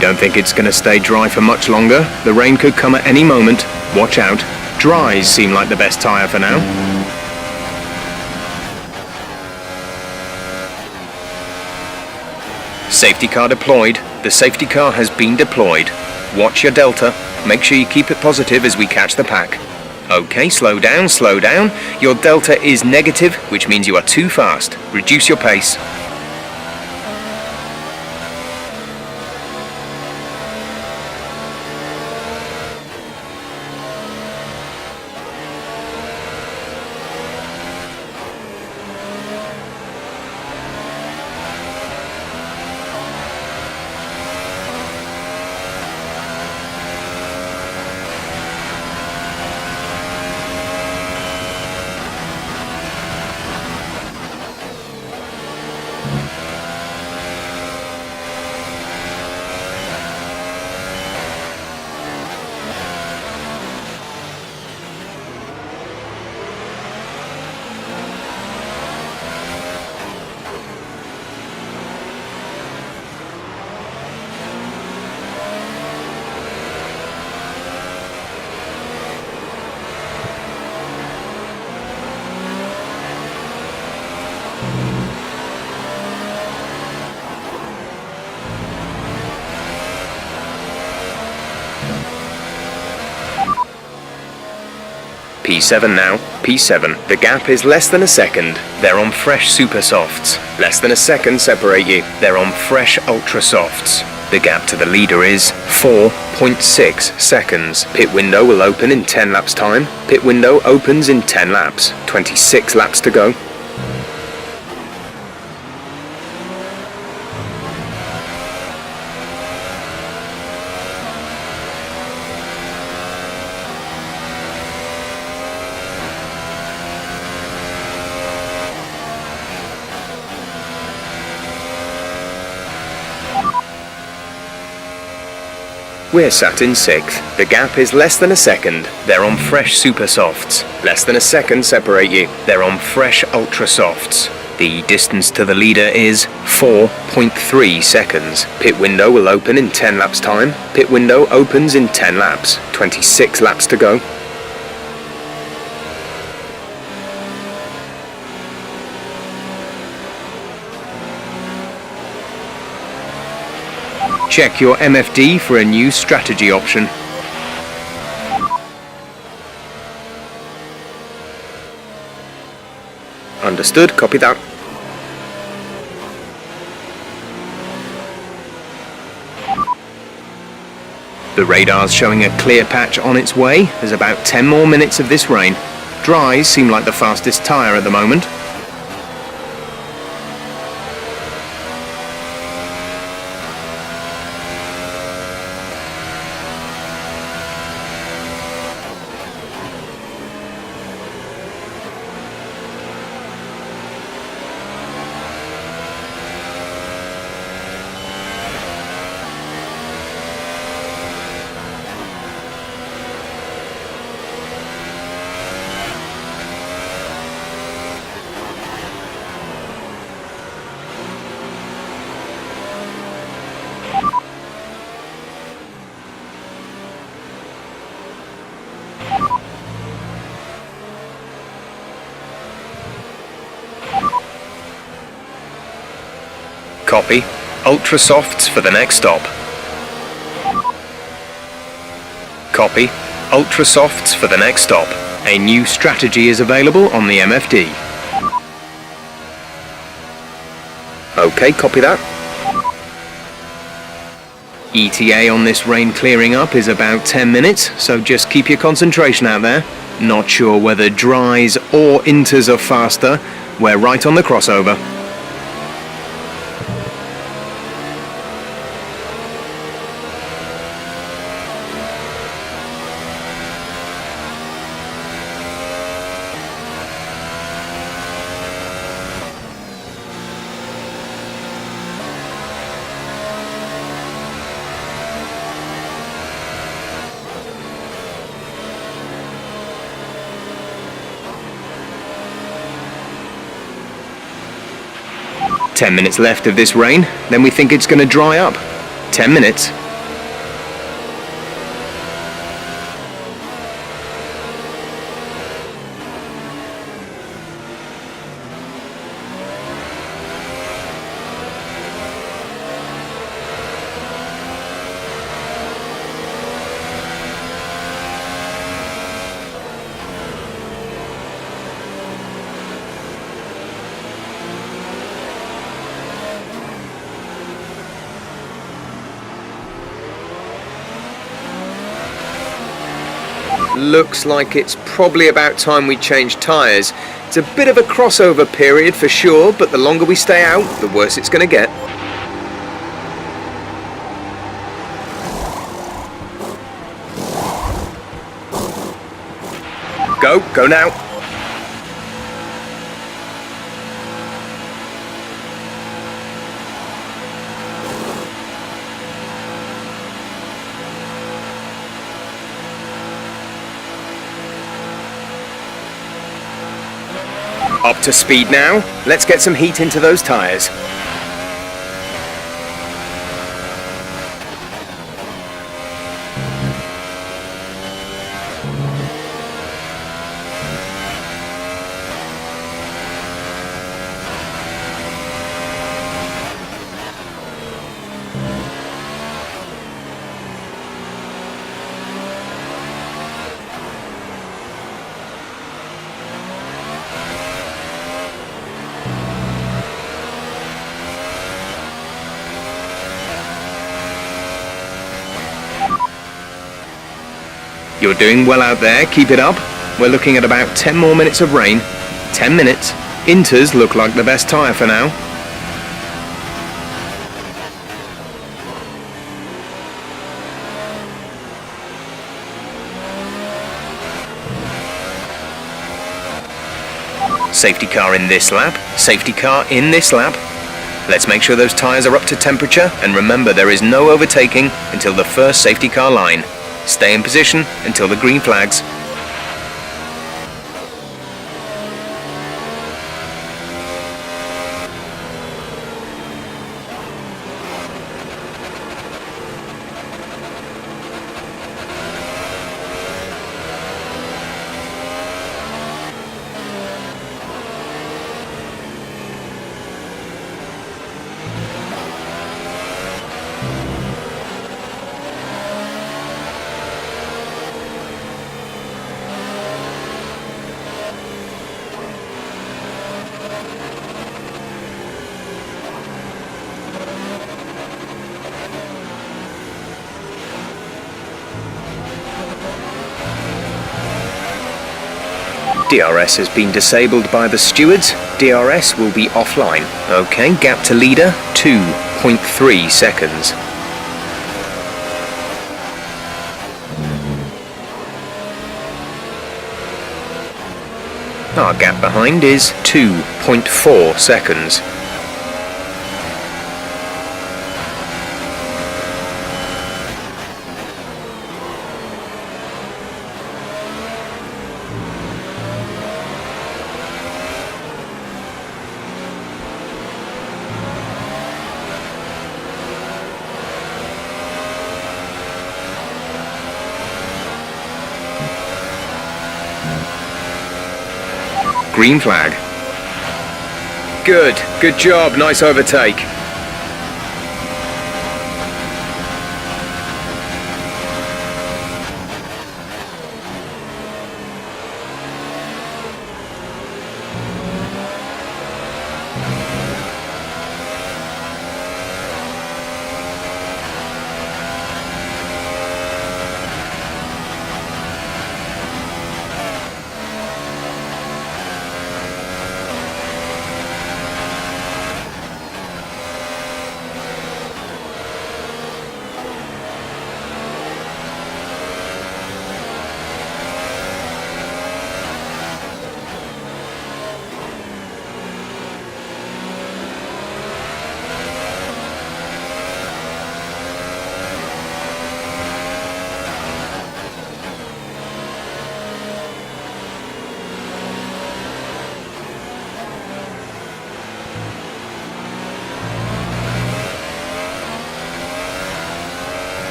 We don't think it's going to stay dry for much longer. The rain could come at any moment. Watch out. Dries seem like the best tyre for now. Safety car deployed. The safety car has been deployed. Watch your delta. Make sure you keep it positive as we catch the pack. Okay, slow down, slow down. Your delta is negative, which means you are too fast. Reduce your pace. P7 now, P7. The gap is less than a second. They're on fresh super softs. Less than a second separate you. They're on fresh ultra softs. The gap to the leader is 4.6 seconds. Pit window will open in 10 laps time. Pit window opens in 10 laps. 26 laps to go. We're sat in 6th. The gap is less than a second. They're on fresh super softs. Less than a second separate you. They're on fresh ultra softs. The distance to the leader is 4.3 seconds. Pit window will open in 10 laps time. Pit window opens in 10 laps. 26 laps to go. Check your MFD for a new strategy option. Understood, copy that. The radar's showing a clear patch on its way. There's about 10 more minutes of this rain. Dries seem like the fastest tyre at the moment. Copy. Ultra softs for the next stop. Copy. Ultra softs for the next stop. A new strategy is available on the MFD. Okay, copy that. ETA on this rain clearing up is about 10 minutes, so just keep your concentration out there. Not sure whether dries or inters are faster. We're right on the crossover. "10 minutes left of this rain, then we think it's going to dry up. 10 minutes. Looks like it's probably about time we change tyres. It's a bit of a crossover period for sure, but the longer we stay out, the worse it's going to get. Go now. Up to speed now. Let's get some heat into those tyres. You're doing well out there, keep it up. We're looking at about 10 more minutes of rain. 10 minutes. Inters look like the best tyre for now. Safety car in this lap. Safety car in this lap. Let's make sure those tyres are up to temperature, and remember there is no overtaking until the first safety car line. Stay in position until the green flags. DRS has been disabled by the stewards. DRS will be offline. Okay, gap to leader, 2.3 seconds. Our gap behind is 2.4 seconds. Green flag. Good job, nice overtake.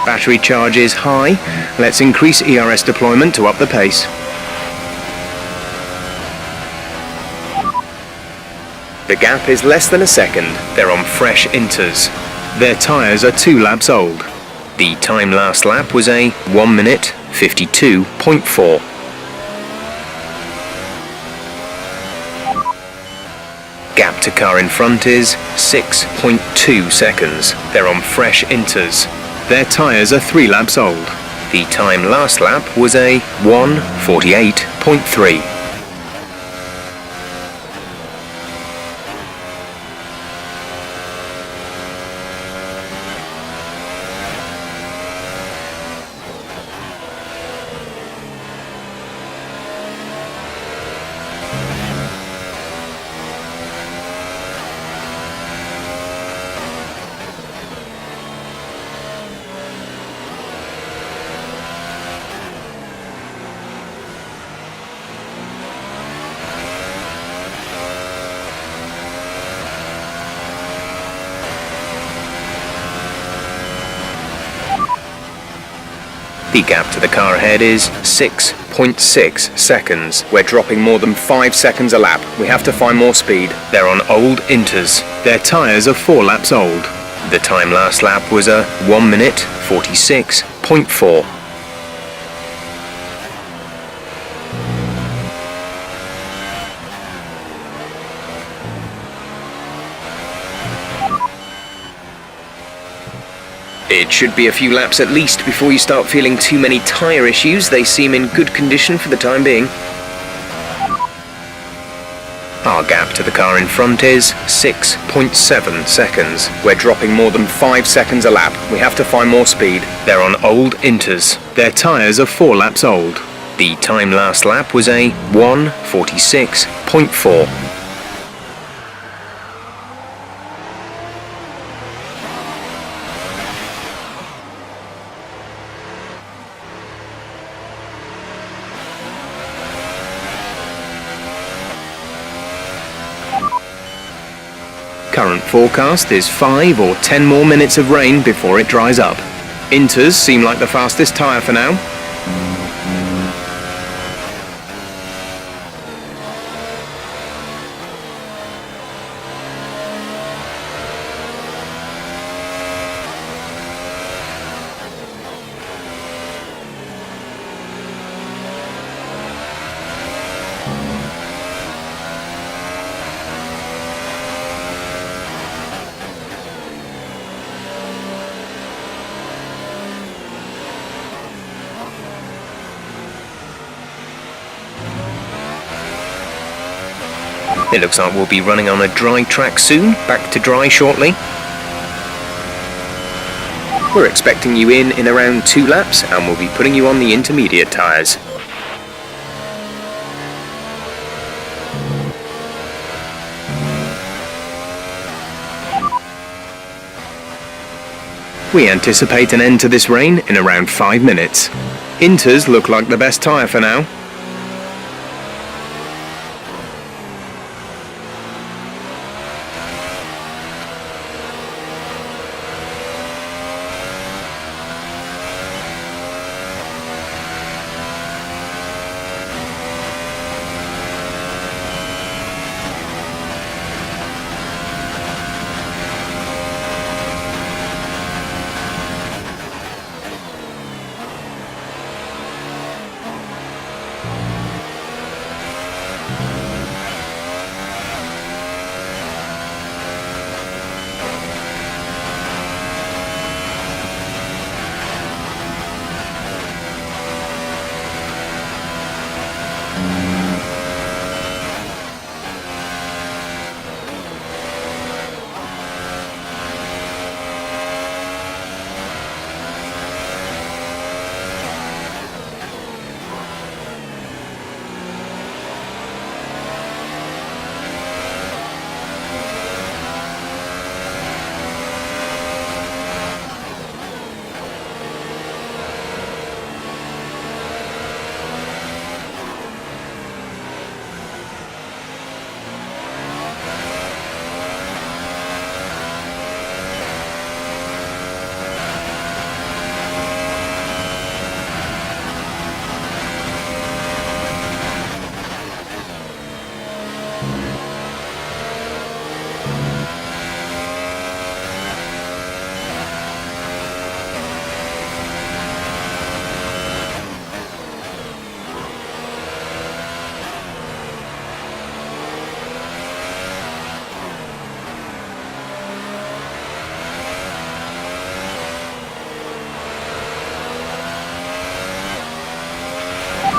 Battery charge is high. Let's increase ERS deployment to up the pace. The gap is less than a second. They're on fresh inters. Their tyres are 2 laps old. The time last lap was a 1 minute 52.4. Gap to car in front is 6.2 seconds. They're on fresh inters. Their tyres are 3 laps old. The time last lap was a 1:48.3. The gap to the car ahead is 6.6 seconds. We're dropping more than 5 seconds a lap. We have to find more speed. They're on old inters. Their tyres are 4 laps old. The time last lap was a 1 minute 46.4. It should be a few laps at least before you start feeling too many tyre issues. They seem in good condition for the time being. Our gap to the car in front is 6.7 seconds. We're dropping more than 5 seconds a lap. We have to find more speed. They're on old inters. Their tyres are 4 laps old. The time last lap was a 1:46.4. Current forecast is 5 or 10 more minutes of rain before it dries up. Inters seem like the fastest tyre for now. It looks like we'll be running on a dry track soon, back to dry shortly. We're expecting you in around 2 laps and we'll be putting you on the intermediate tyres. We anticipate an end to this rain in around 5 minutes. Inters look like the best tyre for now.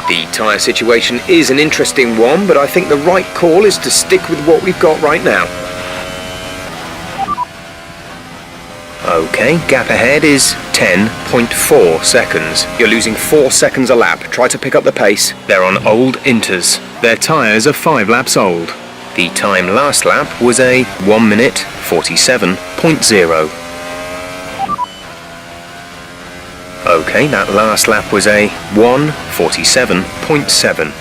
The tyre situation is an interesting one, but I think the right call is to stick with what we've got right now. Okay, gap ahead is 10.4 seconds. You're losing 4 seconds a lap. Try to pick up the pace. They're on old Inters. Their tyres are 5 laps old. The time last lap was a 1 minute 47.0. Okay, that last lap was a 1:47.7.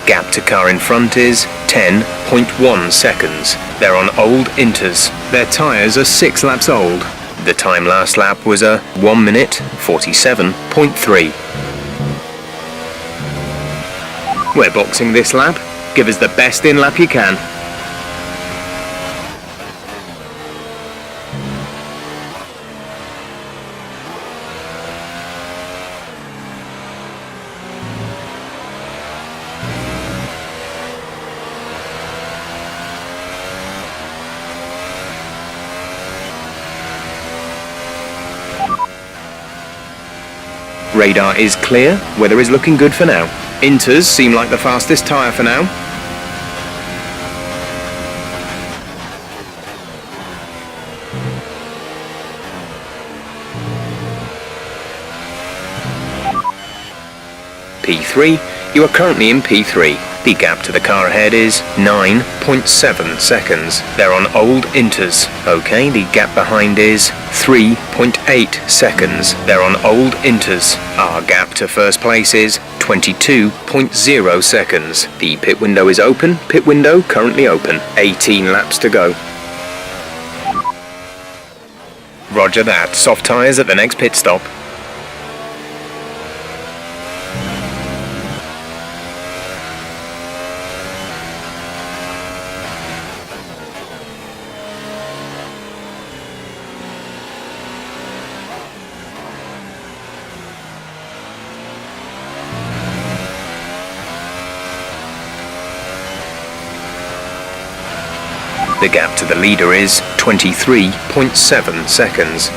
Gap to car in front is 10.1 seconds. They're on old Inters. Their tyres are 6 laps old. The time last lap was a 1 minute 47.3. We're boxing this lap. Give us the best in lap you can. Radar is clear, weather is looking good for now. Inters seem like the fastest tyre for now. P3, you are currently in P3. The gap to the car ahead is 9.7 seconds. They're on old Inters. Okay, the gap behind is 3.8 seconds. They're on old Inters. Our gap to first place is 22.0 seconds. The pit window is open. Pit window currently open. 18 laps to go. Roger that. Soft tyres at the next pit stop. The gap to the leader is 23.7 seconds.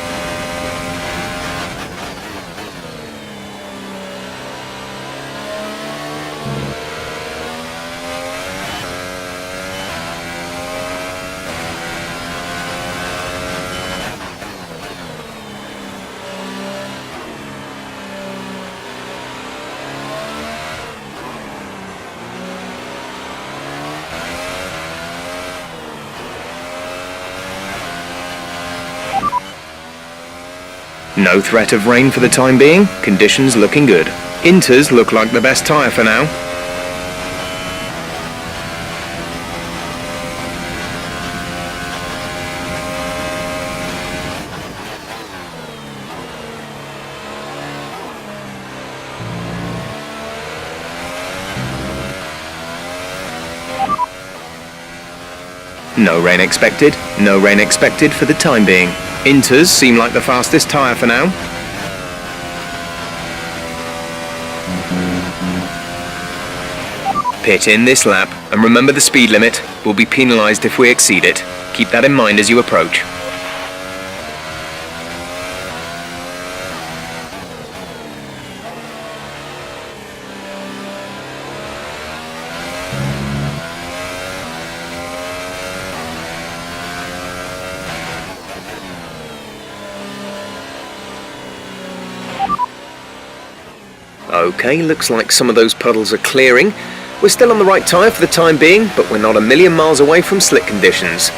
No threat of rain for the time being, conditions looking good. Inters look like the best tyre for now. No rain expected. No rain expected for the time being. Inters seem like the fastest tyre for now. Pit in this lap, and remember the speed limit. We'll be penalised if we exceed it. Keep that in mind as you approach. Okay, looks like some of those puddles are clearing. We're still on the right tyre for the time being, but we're not a million miles away from slick conditions.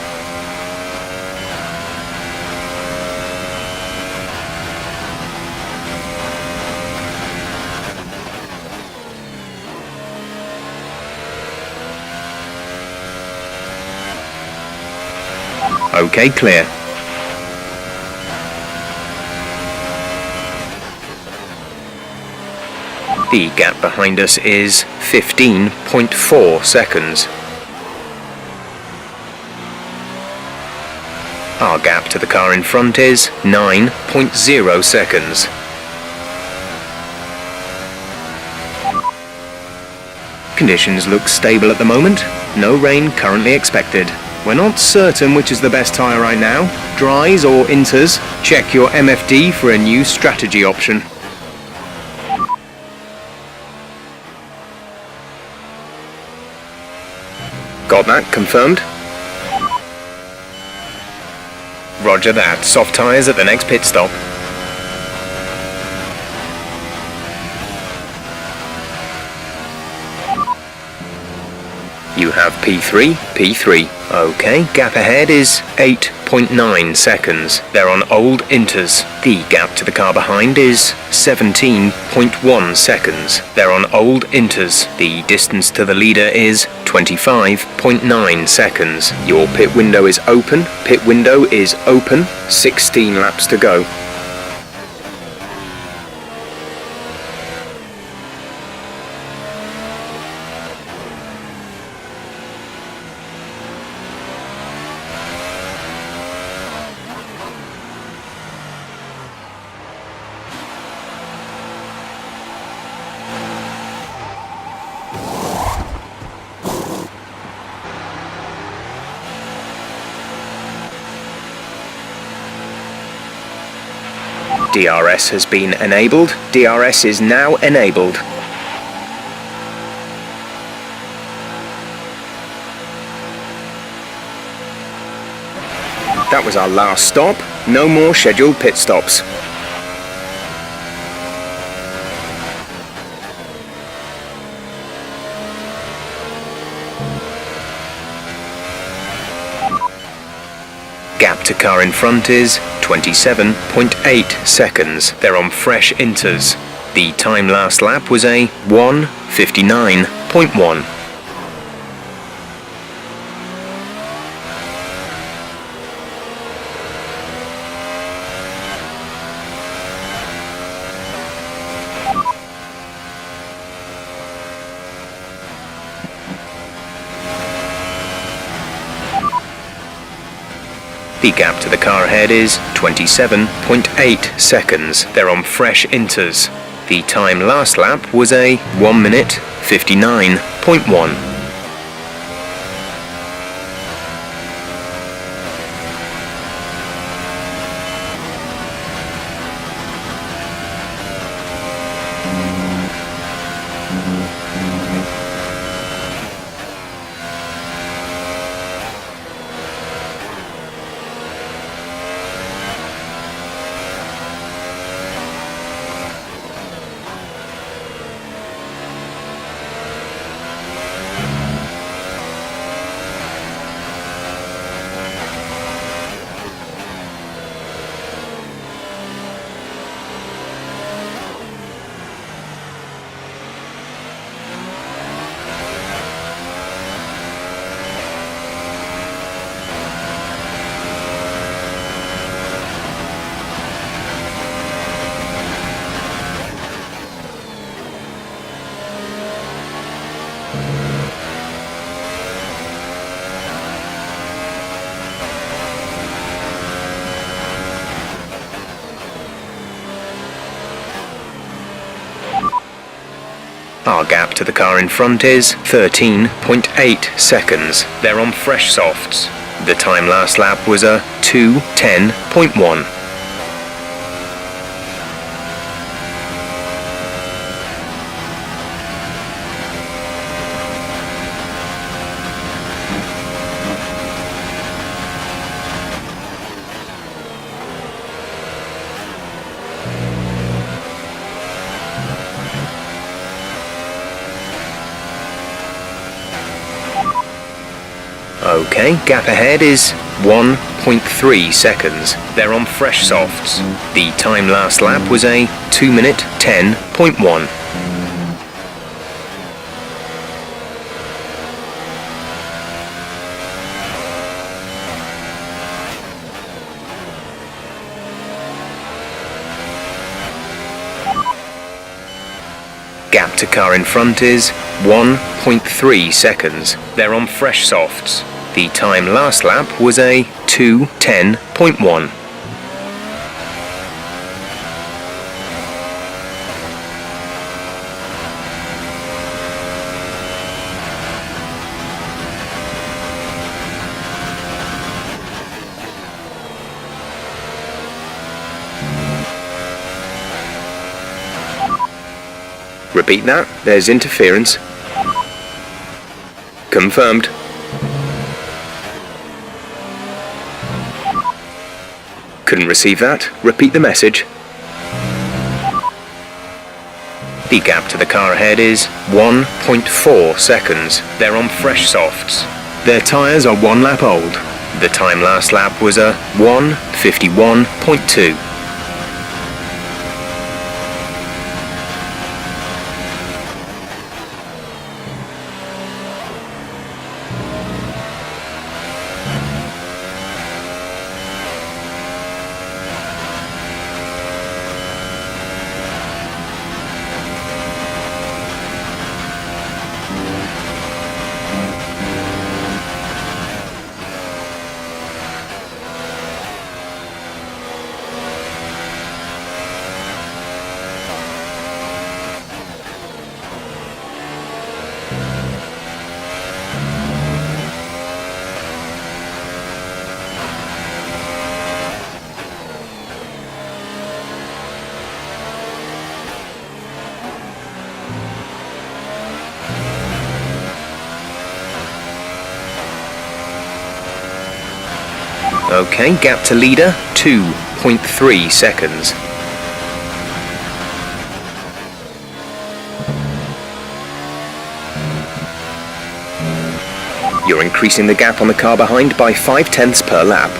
OK, clear. The gap behind us is 15.4 seconds. Our gap to the car in front is 9.0 seconds. Conditions look stable at the moment. No rain currently expected. We're not certain which is the best tyre right now, dries or inters. Check your MFD for a new strategy option. Got that confirmed? Roger that. Soft tyres at the next pit stop. You have P3, P3. OK, gap ahead is 8.9 seconds. They're on old inters. The gap to the car behind is 17.1 seconds. They're on old inters. The distance to the leader is 25.9 seconds. Your pit window is open. Pit window is open. 16 laps to go. DRS has been enabled. DRS is now enabled. That was our last stop. No more scheduled pit stops. Gap to car in front is 27.8 seconds. They're on fresh inters. The time last lap was a 1:59.1. The gap to the car ahead is 27.8 seconds. They're on fresh inters. The time last lap was a 1:59.1. Our gap to the car in front is 13.8 seconds. They're on fresh softs. The time last lap was a 2:10.1. OK, gap ahead is 1.3 seconds. They're on fresh softs. The time last lap was a 2:10.1. gap to car in front is 1.3 seconds. They're on fresh softs. The time last lap was a 2:10.1. Repeat that, there's interference. Confirmed. Couldn't receive that, repeat the message. The gap to the car ahead is 1.4 seconds. They're on fresh softs. Their tyres are 1 lap old. The time last lap was a 1:51.2. Okay, gap to leader, 2.3 seconds. You're increasing the gap on the car behind by 0.5 per lap.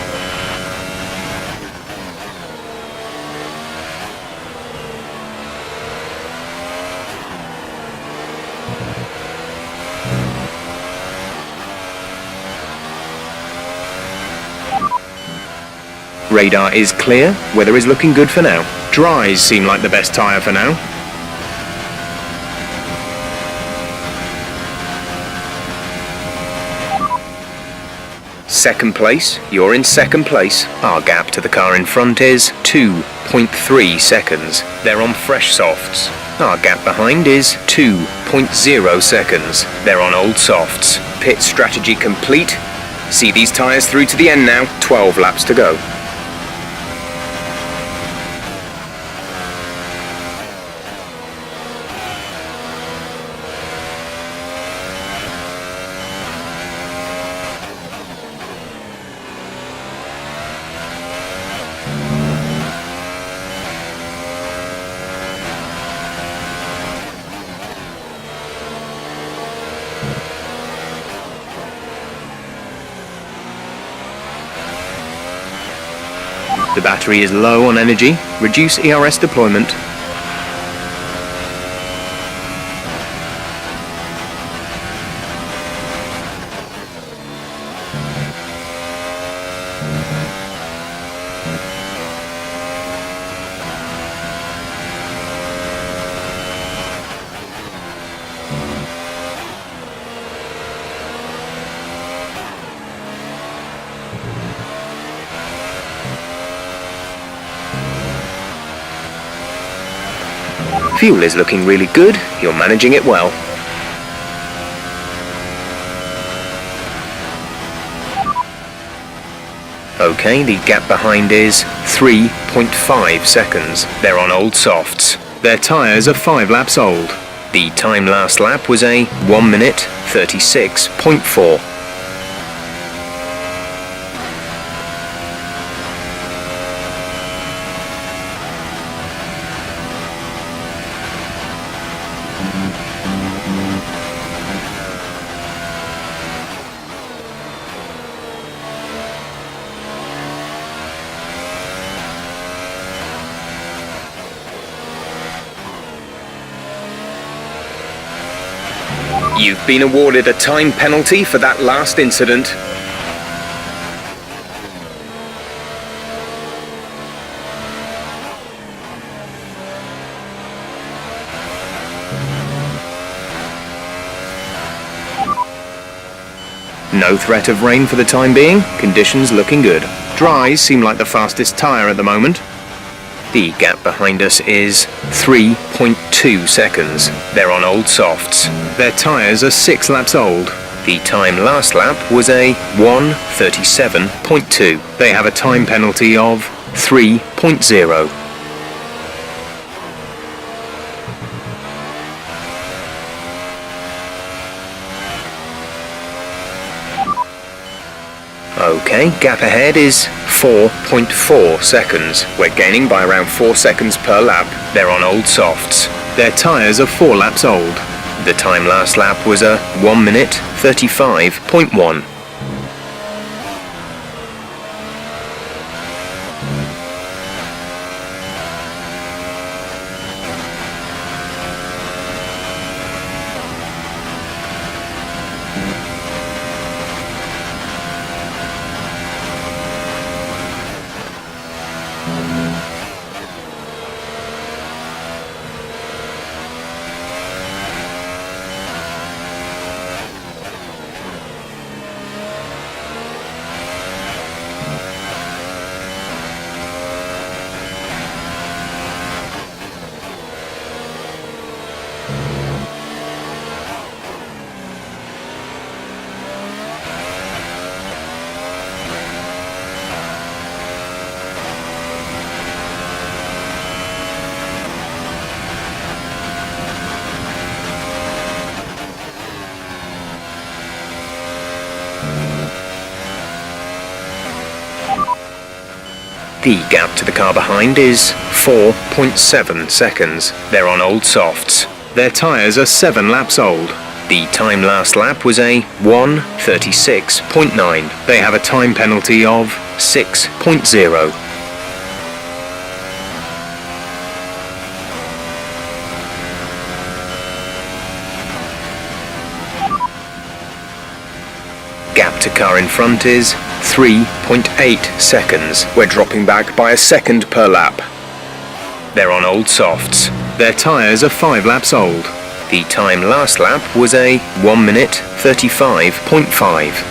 Radar is clear, weather is looking good for now. Dries seem like the best tyre for now. Second place, you're in second place. Our gap to the car in front is 2.3 seconds. They're on fresh softs. Our gap behind is 2.0 seconds. They're on old softs. Pit strategy complete. See these tyres through to the end now, 12 laps to go. The battery is low on energy. Reduce ERS deployment. Fuel is looking really good, you're managing it well. Okay, the gap behind is 3.5 seconds. They're on old softs. Their tyres are 5 laps old. The time last lap was a 1 minute 36.4. You've been awarded a time penalty for that last incident. No threat of rain for the time being, conditions looking good. Dries seem like the fastest tyre at the moment. The gap behind us is 3.2 seconds. They're on old softs. Their tyres are 6 laps old. The time last lap was a 1:37.2. They have a time penalty of 3.0. Okay, gap ahead is 4.4 seconds. We're gaining by around 4 seconds per lap. They're on old softs. Their tyres are 4 laps old. The time last lap was a 1:35.1. The gap to the car behind is 4.7 seconds. They're on old softs. Their tyres are 7 laps old. The time last lap was a 1:36.9. They have a time penalty of 6.0. Gap to car in front is 3.8 seconds. We're dropping back by a second per lap. They're on old softs. Their tyres are 5 laps old. The time last lap was a 1:35.5.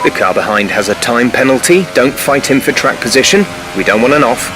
The car behind has a time penalty. Don't fight him for track position. We don't want an off.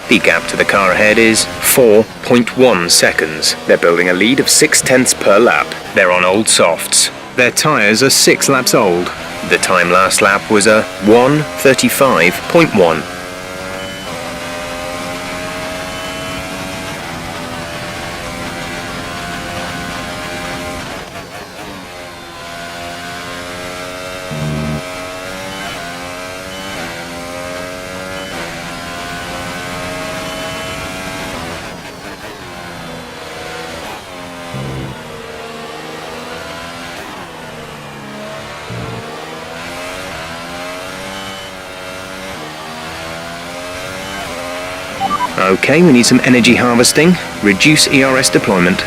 The gap to the car ahead is 4.1 seconds. They're building a lead of 0.6 per lap. They're on old softs. Their tyres are 6 laps old. The time last lap was a 1:35.1. Okay, we need some energy harvesting. Reduce ERS deployment.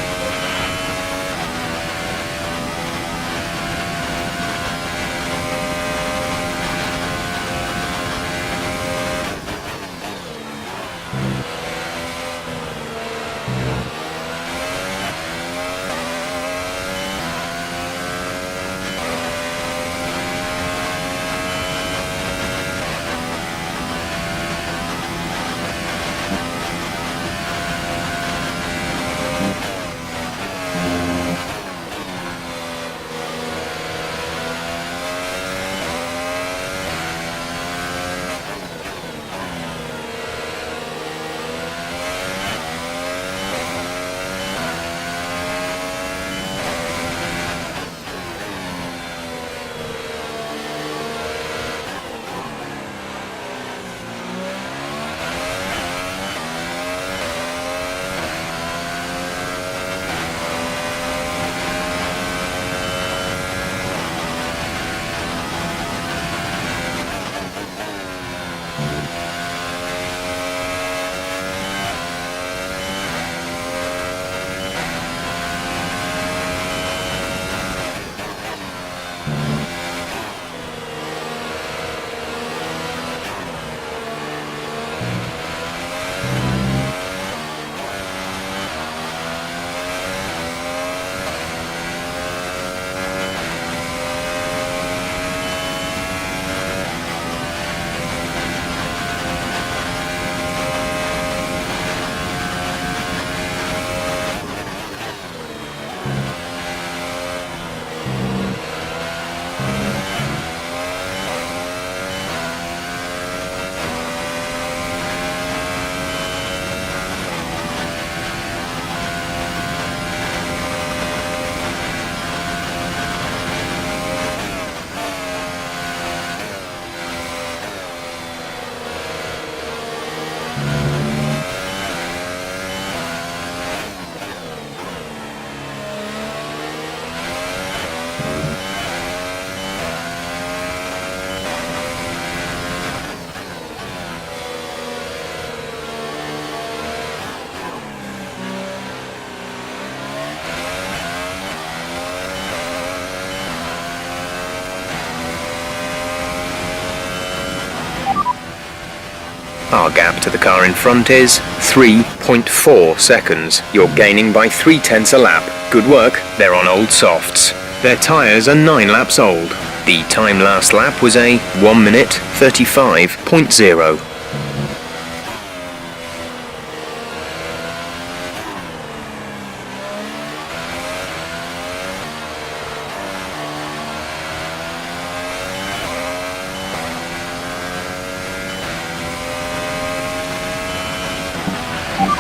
Our gap to the car in front is 3.4 seconds. You're gaining by 0.3 a lap. Good work. They're on old softs. Their tyres are 9 laps old. The time last lap was a 1 minute 35.0.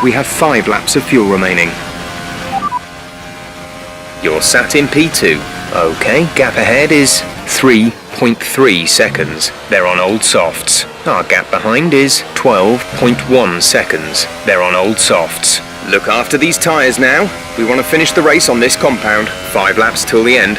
We have 5 laps of fuel remaining. You're sat in P2. Okay, gap ahead is 3.3 seconds. They're on old softs. Our gap behind is 12.1 seconds. They're on old softs. Look after these tyres now. We want to finish the race on this compound. 5 laps till the end.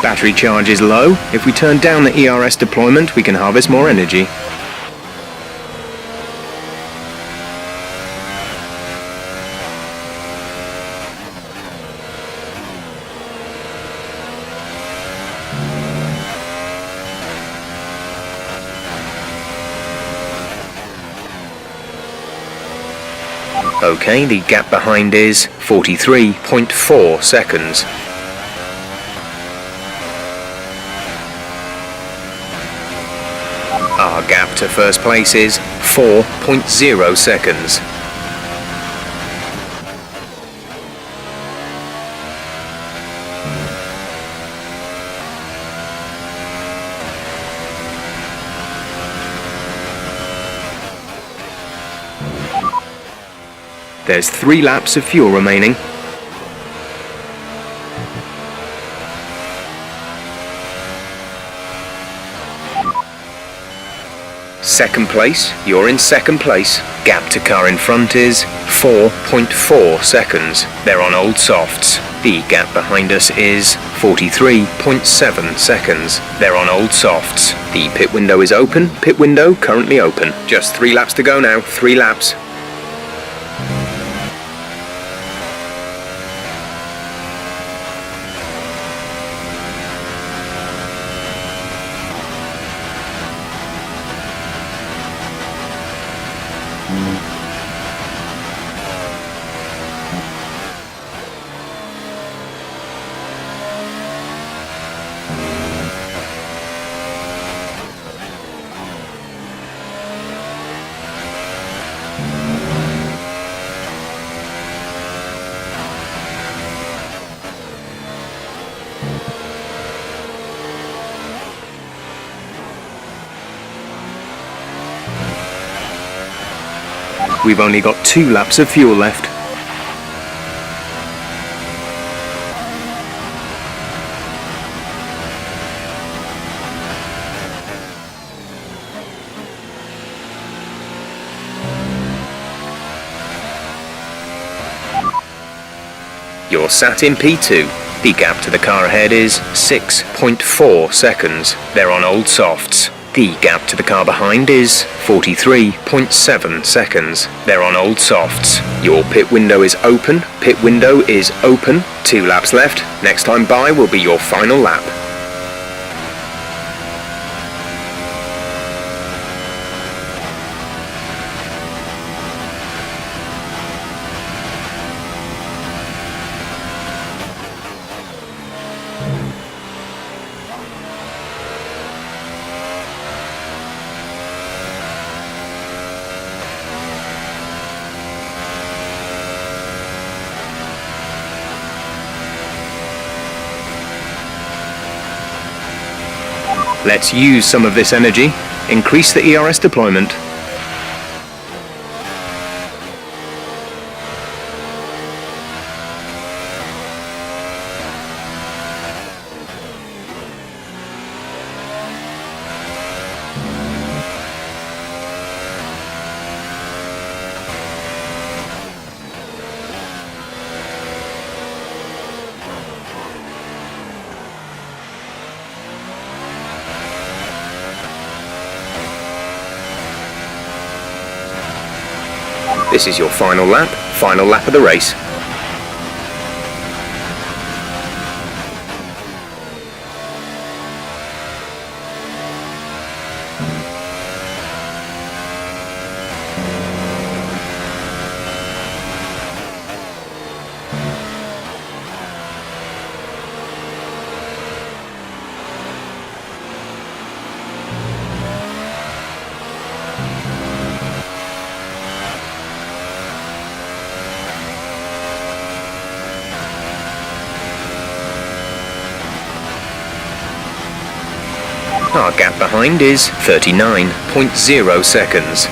Battery charge is low. If we turn down the ERS deployment, we can harvest more energy. Okay, the gap behind is 43.4 seconds. Our gap to first place is 4.0 seconds. There's 3 laps of fuel remaining. Second place, you're in second place. Gap to car in front is 4.4 seconds. They're on old softs. The gap behind us is 43.7 seconds. They're on old softs. The pit window is open. Pit window currently open. Just 3 laps to go now. 3 laps. We've only got 2 laps of fuel left. You're sat in P2. The gap to the car ahead is 6.4 seconds. They're on old softs. The gap to the car behind is 43.7 seconds. They're on old softs. Your pit window is open. Pit window is open. 2 laps left. Next time by will be your final lap. Let's use some of this energy. Increase the ERS deployment. This is your final lap of the race. Our gap behind is 39.0 seconds.